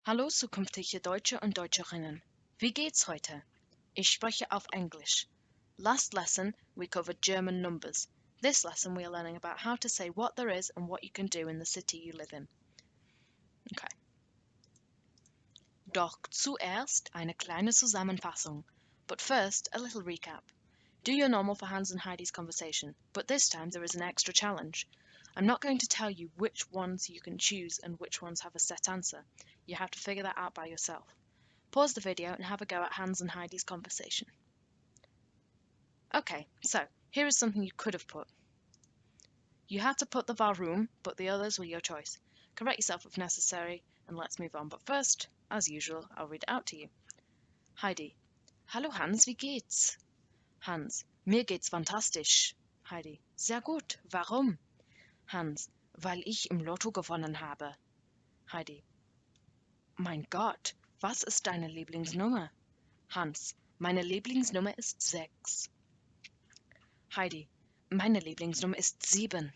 Hallo, zukünftige Deutsche und Deutscherinnen. Wie geht's heute? Ich spreche auf Englisch. Last lesson, we covered German numbers. This lesson, we are learning about how to say what there is and what you can do in the city you live in. Okay. Doch zuerst eine kleine Zusammenfassung. But first, a little recap. Do your normal for Hans and Heidi's conversation, but this time there is an extra challenge. I'm not going to tell you which ones you can choose and which ones have a set answer. You have to figure that out by yourself. Pause the video and have a go at Hans and Heidi's conversation. Okay, so here is something you could have put. You had to put the warum, but the others were your choice. Correct yourself if necessary, and let's move on. But first, as usual, I'll read it out to you. Heidi. Hallo Hans, wie geht's? Hans. Mir geht's fantastisch. Heidi. Sehr gut. Warum? Hans. Weil ich im Lotto gewonnen habe. Heidi. Mein Gott, was ist deine Lieblingsnummer? Hans. Meine Lieblingsnummer ist 6. Heidi. Meine Lieblingsnummer ist 7.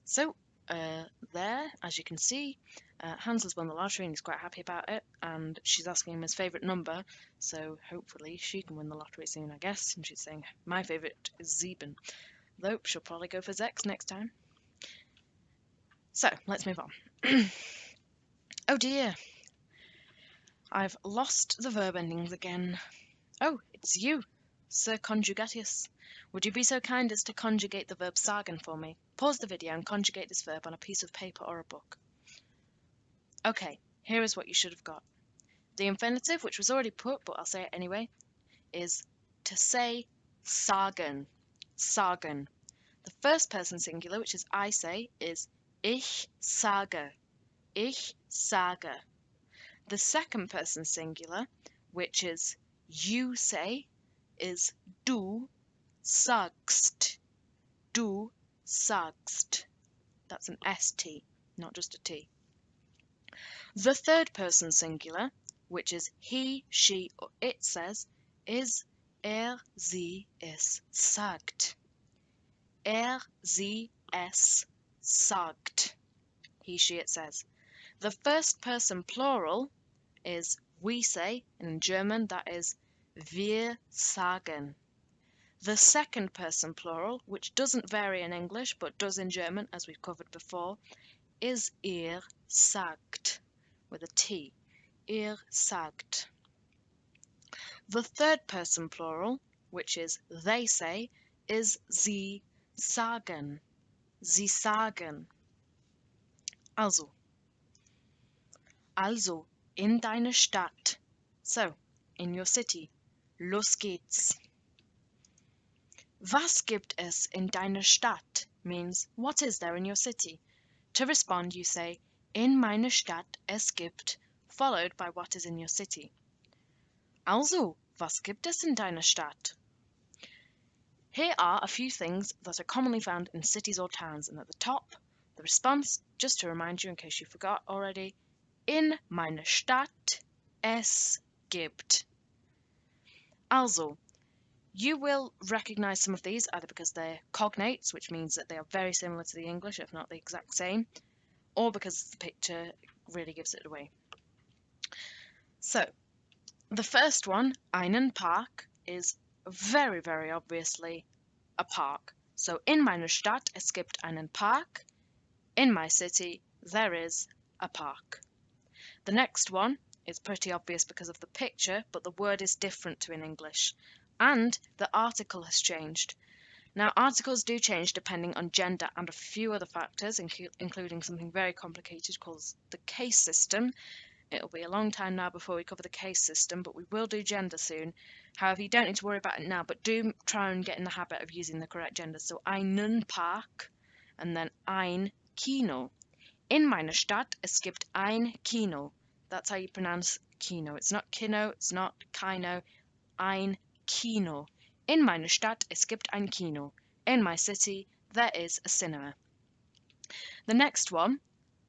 So, there, as you can see, Hans has won the lottery and he's quite happy about it, and she's asking him his favourite number, so hopefully she can win the lottery soon, I guess, and she's saying, my favourite is 7, though she'll probably go for 6 next time. So, let's move on. Oh dear, I've lost the verb endings again. Oh, it's you, Sir Conjugatius. Would you be so kind as to conjugate the verb sagen for me? Pause the video and conjugate this verb on a piece of paper or a book. Okay, here is what you should have got. The infinitive, which was already put, but I'll say it anyway, is to say sagen. Sagen. The first person singular, which is I say, is ich sage. Ich sage. The second person singular, which is you say, is du sagst. Du sagst. That's an ST, not just a T. The third person singular, which is he, she, or it says, is sie, es sagt. Sie, es sagt. He, she, it says. The first person plural is we say, and in German that is wir sagen. The second person plural, which doesn't vary in English but does in German, as we've covered before, is ihr sagt, with a T. Ihr sagt. The third person plural, which is they say, is sie sagen. Sie sagen. Also, in deiner Stadt. So, in your city. Los geht's. Was gibt es in deiner Stadt means what is there in your city? To respond, you say in meiner Stadt es gibt, followed by what is in your city. Also, was gibt es in deiner Stadt? Here are a few things that are commonly found in cities or towns, and at the top, the response, just to remind you in case you forgot already, in meiner Stadt es gibt. Also, you will recognize some of these either because they're cognates, which means that they are very similar to the English, if not the exact same, or because the picture really gives it away. So, the first one, einen Park, is very, very obviously a park. So, in meiner Stadt es gibt einen Park. In my city, there is a park. The next one is pretty obvious because of the picture, but the word is different to in English. And the article has changed. Now, articles do change depending on gender and a few other factors, including something very complicated called the case system. It'll be a long time now before we cover the case system, but we will do gender soon. However, you don't need to worry about it now, but do try and get in the habit of using the correct gender. So, einen Park and then ein Kino. In meiner Stadt es gibt ein Kino. That's how you pronounce Kino. It's not Kino, it's not Kino, ein Kino. In meiner Stadt es gibt ein Kino. In my city there is a cinema. The next one,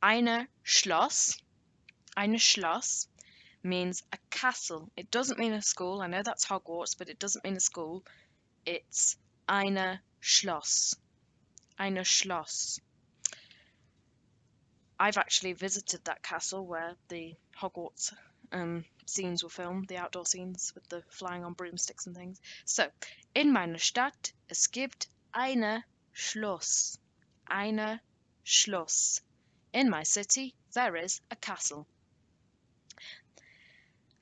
eine Schloss. Eine Schloss means a castle. It doesn't mean a school. I know that's Hogwarts, but it doesn't mean a school. It's eine Schloss. Eine Schloss. I've actually visited that castle where the Hogwarts scenes were filmed, the outdoor scenes with the flying on broomsticks and things. So, in meiner Stadt es gibt eine Schloss. Eine Schloss. In my city there is a castle.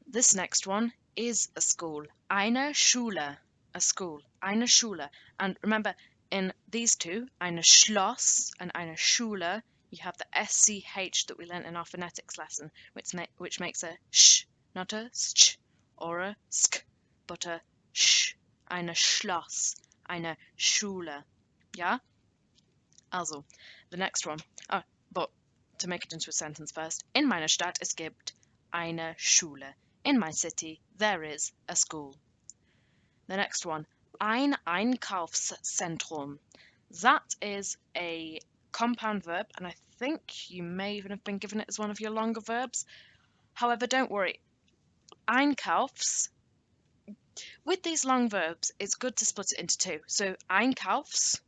This next one is a school. Eine Schule. A school. Eine Schule. And remember, in these two, eine Schloss and eine Schule, you have the SCH that we learnt in our phonetics lesson, which makes a sh, not a sch or a sk, but a sh. Eine Schloss. Eine Schule. Yeah? Also, the next one. Oh, but to make it into a sentence first. In meiner Stadt es gibt eine Schule. In my city there is a school. The next one. Ein Einkaufszentrum. That is a compound verb, and I think you may even have been given it as one of your longer verbs. However, don't worry. Einkaufs. With these long verbs, it's good to split it into two. So Einkaufs,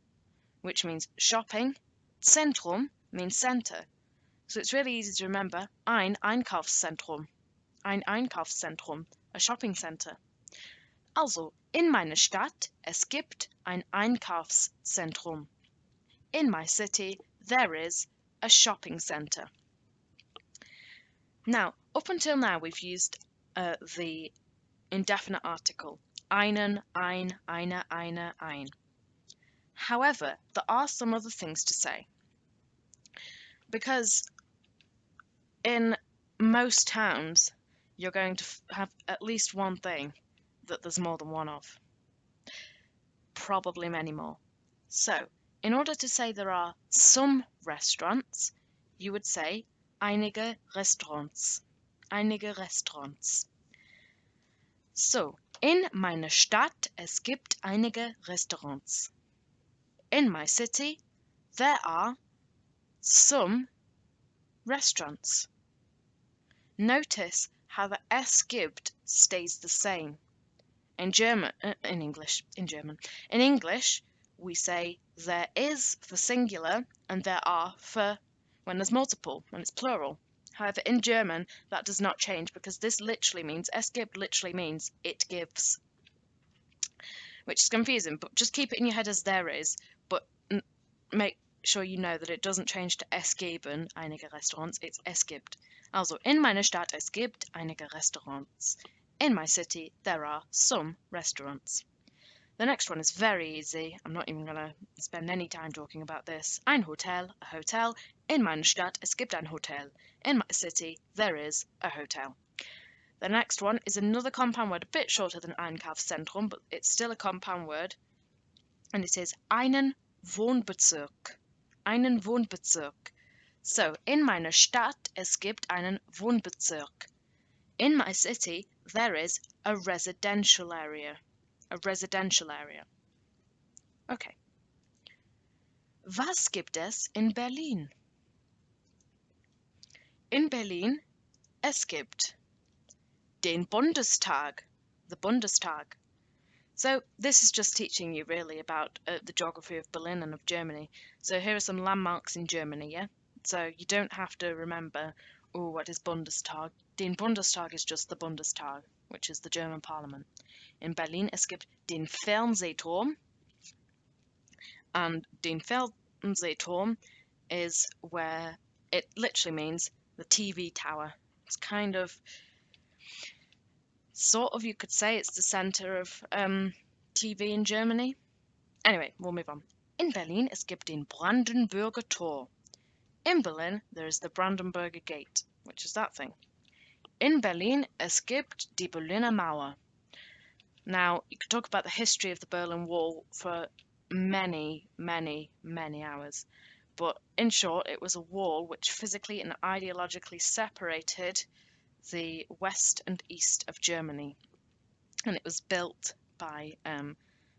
which means shopping. Zentrum means centre. So it's really easy to remember. Ein Einkaufszentrum. Ein Einkaufszentrum. A shopping centre. Also, in meiner Stadt es gibt ein Einkaufszentrum. In my city there is a shopping centre. Now, up until now we've used the indefinite article. Einen, eine, ein. However, there are some other things to say. Because in most towns, you're going to have at least one thing that there's more than one of. Probably many more. So, in order to say there are some restaurants, you would say einige Restaurants. Einige Restaurants. So, in meiner Stadt es gibt einige Restaurants. In my city there are some restaurants. Notice how the es gibt stays the same. In English, we say there is for singular and there are for when there's multiple, when it's plural. However, in German, that does not change because this literally means, es gibt literally means it gives. Which is confusing, but just keep it in your head as there is, but make sure you know that it doesn't change to es geben einige Restaurants, it's es gibt. Also, in meiner Stadt es gibt einige Restaurants. In my city, there are some restaurants. The next one is very easy. I'm not even going to spend any time talking about this. Ein Hotel, a hotel. In meiner Stadt, es gibt ein Hotel. In my city, there is a hotel. The next one is another compound word, a bit shorter than Einkaufszentrum, but it's still a compound word. And it is einen Wohnbezirk. Einen Wohnbezirk. So, in meiner Stadt, es gibt einen Wohnbezirk. In my city, there is a residential area. A residential area. Okay. Was gibt es in Berlin? In Berlin, es gibt den Bundestag. The Bundestag. So this is just teaching you really about the geography of Berlin and of Germany. So here are some landmarks in Germany, yeah? So you don't have to remember, oh, what is Bundestag? Den Bundestag is just the Bundestag, which is the German parliament. In Berlin es gibt den Fernsehturm. And den Fernsehturm is where it literally means the TV tower. It's kind of, sort of, you could say it's the center of TV in Germany. Anyway, we'll move on. In Berlin es gibt den Brandenburger Tor. In Berlin there is the Brandenburger Gate, which is that thing. In Berlin es gibt die Berliner Mauer. Now, you could talk about the history of the Berlin Wall for many, many, many hours. But in short, it was a wall which physically and ideologically separated the west and east of Germany. And it was built by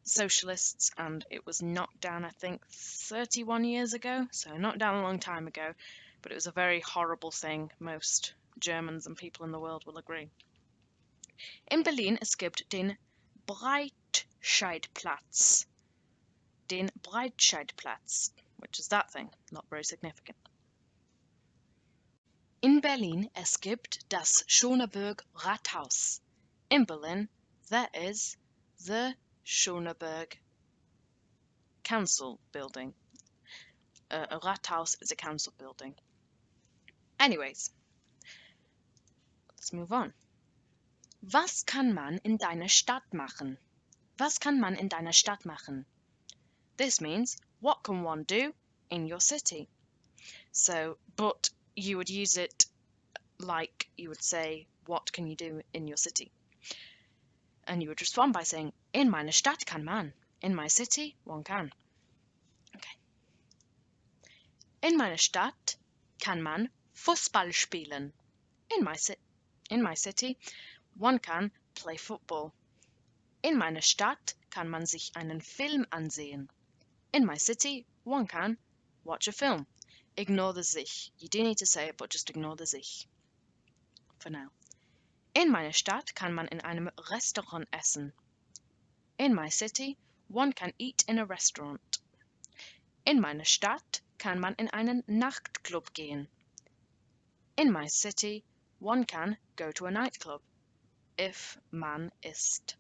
socialists, and it was knocked down, I think, 31 years ago. So knocked down a long time ago, but it was a very horrible thing. Most Germans and people in the world will agree. In Berlin es gibt den Breitscheidplatz. Den Breitscheidplatz, which is that thing, not very significant. In Berlin es gibt das Schöneberg Rathaus. In Berlin there is the Schöneberg Council building. A Rathaus is a council building. Anyways, let's move on. Was kann man in deiner Stadt machen? Was kann man in deiner Stadt machen? This means, what can one do in your city? So, but you would use it like you would say, what can you do in your city? And you would respond by saying, in meiner Stadt kann man. In my city, one can. Okay. In meiner Stadt kann man Fußball spielen. In my city, one can play football. In meiner Stadt kann man sich einen Film ansehen. In my city, one can watch a film. Ignore the sich. You do need to say it, but just ignore the sich for now. In meiner Stadt kann man in einem Restaurant essen. In my city, one can eat in a restaurant. In meiner Stadt kann man in einen Nachtclub gehen. In my city, one can go to a nightclub. If man ist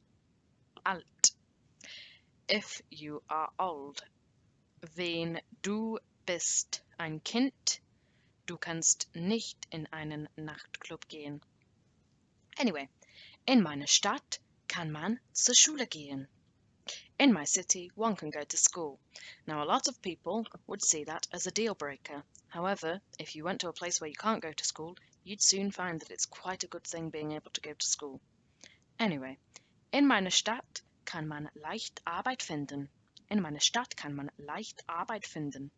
alt. If you are old. Wenn du bist ein Kind, du kannst nicht in einen Nachtclub gehen. Anyway, in meiner Stadt kann man zur Schule gehen. In my city, one can go to school. Now, a lot of people would see that as a deal breaker. However, if you went to a place where you can't go to school, you'd soon find that it's quite a good thing being able to go to school. Anyway, in meiner Stadt kann man leicht Arbeit finden. In meiner Stadt kann man leicht Arbeit finden.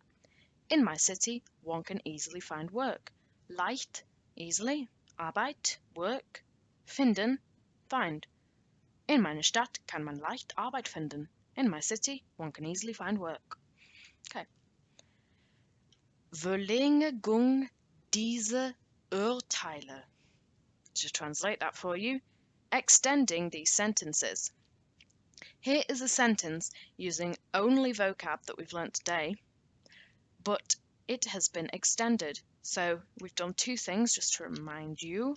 In my city, one can easily find work. Leicht, easily. Arbeit, work. Finden, find. In meiner Stadt kann man leicht Arbeit finden. In my city, one can easily find work. Okay. Verlängerung dieser Urteile. Just translate that for you. Extending these sentences. Here is a sentence using only vocab that we've learnt today, but it has been extended. So we've done two things, just to remind you.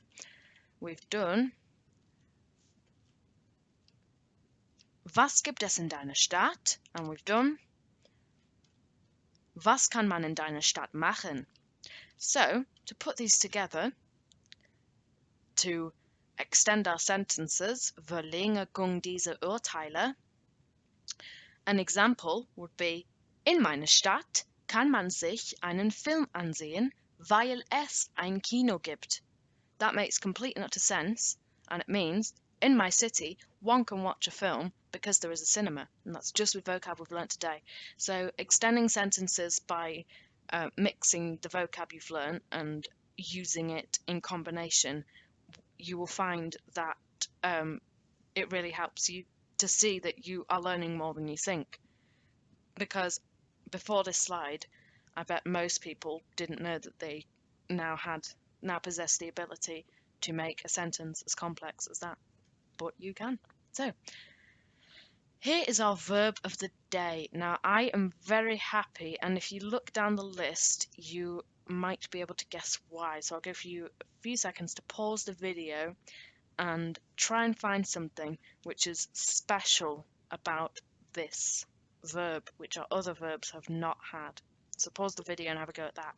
We've done Was gibt es in deiner Stadt? And we've done Was kann man in deiner Stadt machen? So, to put these together, to extend our sentences, Verlängerung dieser Urteile, an example would be, in meiner Stadt kann man sich einen Film ansehen, weil es ein Kino gibt. That makes complete and utter sense, and it means, in my city, one can watch a film because there is a cinema, and that's just with vocab we've learnt today. So extending sentences by mixing the vocab you've learnt and using it in combination, you will find that it really helps you to see that you are learning more than you think. Because before this slide, I bet most people didn't know that they now possess the ability to make a sentence as complex as that. But you can. So, here is our verb of the day. Now, I am very happy, and if you look down the list, you might be able to guess why. So I'll give you a few seconds to pause the video and try and find something which is special about this verb, which our other verbs have not had. So pause the video and have a go at that.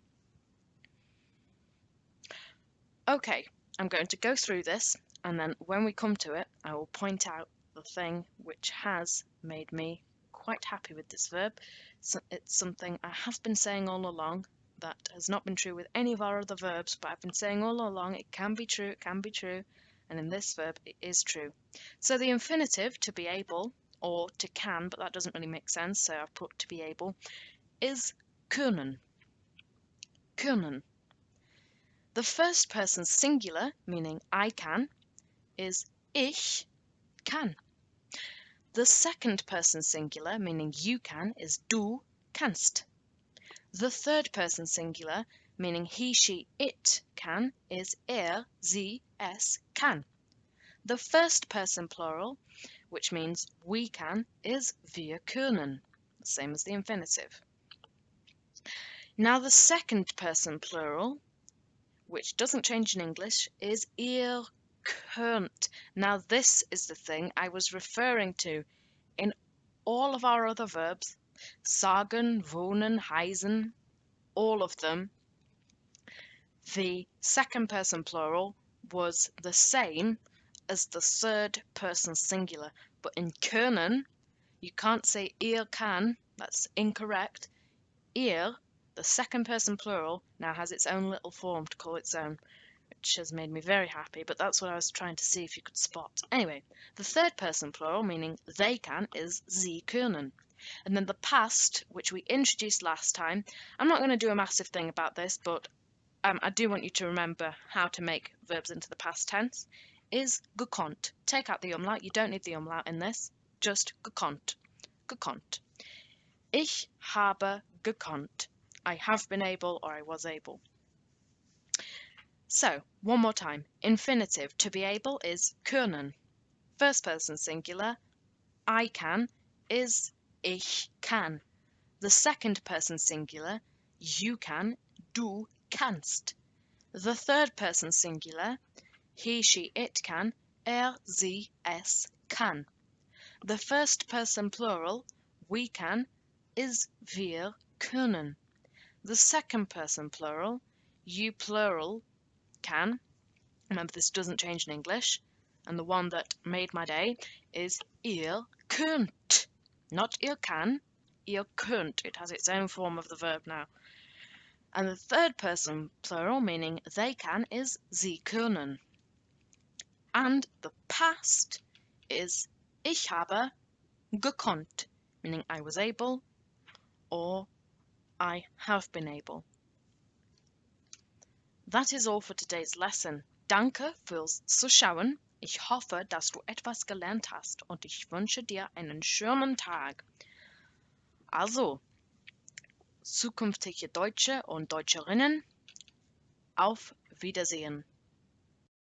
Okay, I'm going to go through this, and then when we come to it, I will point out the thing which has made me quite happy with this verb. So it's something I have been saying all along that has not been true with any of our other verbs, but I've been saying all along it can be true, and in this verb it is true. So the infinitive, to be able, or to can, but that doesn't really make sense, so I've put to be able, is können. Können. The first person singular, meaning I can, is ich kann. The second person singular, meaning you can, is du kannst. The third person singular, meaning he, she, it can, is sie, es kann. The first person plural, which means we can, is wir können, the same as the infinitive. Now the second person plural, which doesn't change in English, is ihr könnt. Now this is the thing I was referring to. In all of our other verbs, sagen, wohnen, heißen, all of them, the second person plural was the same as the third person singular. But in können, you can't say ihr kann, that's incorrect. Ihr, the second person plural, now has its own little form to call its own, which has made me very happy, but that's what I was trying to see if you could spot. Anyway, the third person plural, meaning they can, is sie können. And then the past, which we introduced last time, I'm not going to do a massive thing about this, but I do want you to remember how to make verbs into the past tense, is gekonnt. Take out the umlaut, you don't need the umlaut in this, just gekonnt. Gekonnt. Ich habe gekonnt. I have been able or I was able. So, one more time. Infinitive, to be able, is können. First person singular, I can, is ich kann. The second person singular, you can, du kannst. The third person singular, he, she, it can, sie, es kann. The first person plural, we can, is wir können. The second person plural, you plural, can. Remember, this doesn't change in English. And the one that made my day is ihr könnt. Not ihr kann, ihr könnt. It has its own form of the verb now. And the third person plural, meaning they can, is sie können. And the past is ich habe gekonnt, meaning I was able or I have been able. That is all for today's lesson. Danke fürs Zuschauen. Ich hoffe, dass du etwas gelernt hast und ich wünsche dir einen schönen Tag. Also, zukünftige Deutsche und Deutscherinnen, auf Wiedersehen.